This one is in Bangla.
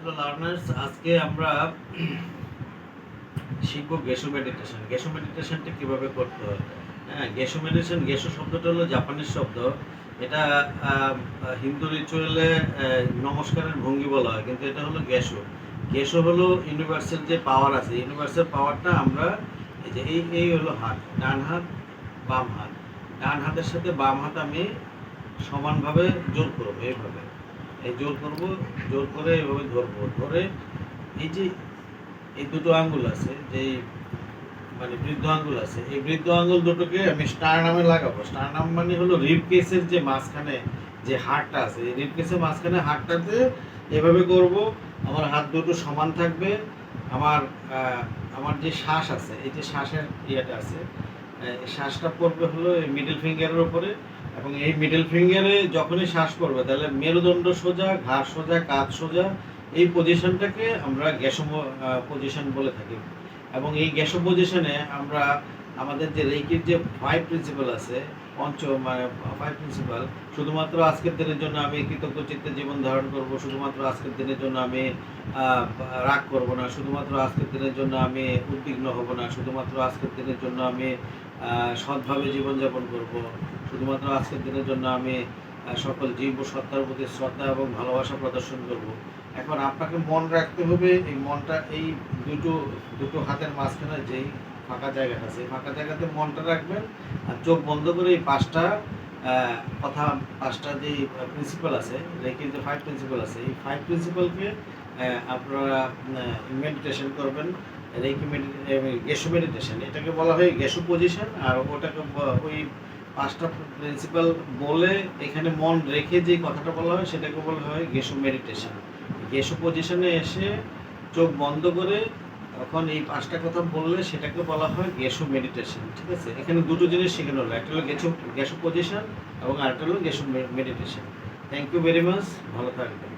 হ্যালো লার্নার্স, আজকে আমরা শিখবো গেশো মেডিটেশন। গেশো মেডিটেশনটা কিভাবে করতে হয়। হ্যাঁ, গেশো মেডিটেশন, গেশো শব্দটা হলো জাপানিজ শব্দ। এটা হিন্দু রিচুয়ালে নমস্কারের ভঙ্গি বলা হয়, কিন্তু এটা হলো গেশো। গেশো হলো ইউনিভার্সাল যে পাওয়ার আছে, ইউনিভার্সাল পাওয়ারটা আমরা এই যে এই হলো হাত, ডান হাত বাম হাত, ডান হাতের সাথে বাম হাত আমি সমানভাবে জোর করবো, এইভাবে এই জোর করব, জোর করে এইভাবে ধরবো, ধরে এই যে এই দুটো আঙ্গুল আছে, যে মানে বৃদ্ধ আঙ্গুল আছে, এই বৃদ্ধ আঙ্গুল দুটোকে আমি স্টারনামে লাগাবো। স্টারনাম মানে হলো রিব কেসের যে মাঝখানে যে হাড়টা আছে, এই রিব কেসের মাঝখানে হাড়টাতে এভাবে করব। আমার হাত দুটো সমান থাকবে। আমার আমার যে শ্বাস আছে, এই যে শ্বাসের ইয়েটা আছে, এই শ্বাসটা পড়বে হলো এই মিডল ফিঙ্গারের উপরে। এবং এই মিডল ফিঙ্গারে যখনই শ্বাস পড়বে, তাহলে মেরুদণ্ড সোজা, ঘাড় সোজা, কাঁধ সোজা, এই পজিশনটাকে আমরা গ্যাসো পজিশন বলে থাকি। এবং এই গ্যাসো পজিশনে আমরা আমাদের যে রেইকির যে 5 প্রিন্সিপাল আছে, মানে 5 প্রিন্সিপাল, শুধুমাত্র আজকের দিনের জন্য আমি কৃতজ্ঞ চিত্তে জীবন ধারণ করব, শুধুমাত্র আজকের দিনের জন্য আমি রাগ করব না, শুধুমাত্র আজকের দিনের জন্য আমি উদ্বিগ্ন হব না, শুধুমাত্র আজকের দিনের জন্য আমি সৎভাবে জীবনযাপন করব, শুধুমাত্র আজকের দিনের জন্য আমি সকল জীব ও সত্তার প্রতি শ্রদ্ধা এবং ভালোবাসা প্রদর্শন করব। এখন আপনাকে মন রাখতে হবে, এই মনটা এই দুটো দুটো হাতের মাঝখানে যেই ফাঁকা জায়গাটা আছে, ফাঁকা জায়গাতে মনটা রাখবেন। আর চোখ বন্ধ করে এই কথা, পাঁচটা যেই প্রিন্সিপাল আছে, রেকির যে 5 প্রিন্সিপাল আছে, এই 5 প্রিন্সিপালকে আপনারা মেডিটেশন করবেন। রেকি গেশো মেডিটেশন, এটাকে বলা হয় গেশো পজিশন। আর ওটাকে ওই 5টা প্রিন্সিপাল বলে এখানে মন রেখে যে কথাটা বলা হয়, সেটাকে বলা হয় গেশো মেডিটেশন। গেশো পজিশনে এসে চোখ বন্ধ করে তখন এই 5টা কথা বললে সেটাকে বলা হয় গেশো মেডিটেশন। ঠিক আছে, এখানে দুটো জিনিস শেখানো হলো, একটা হলো গেশো পজিশন এবং আরেকটা হলো গেশো meditation. Thank you very much, ভালো থাকবেন।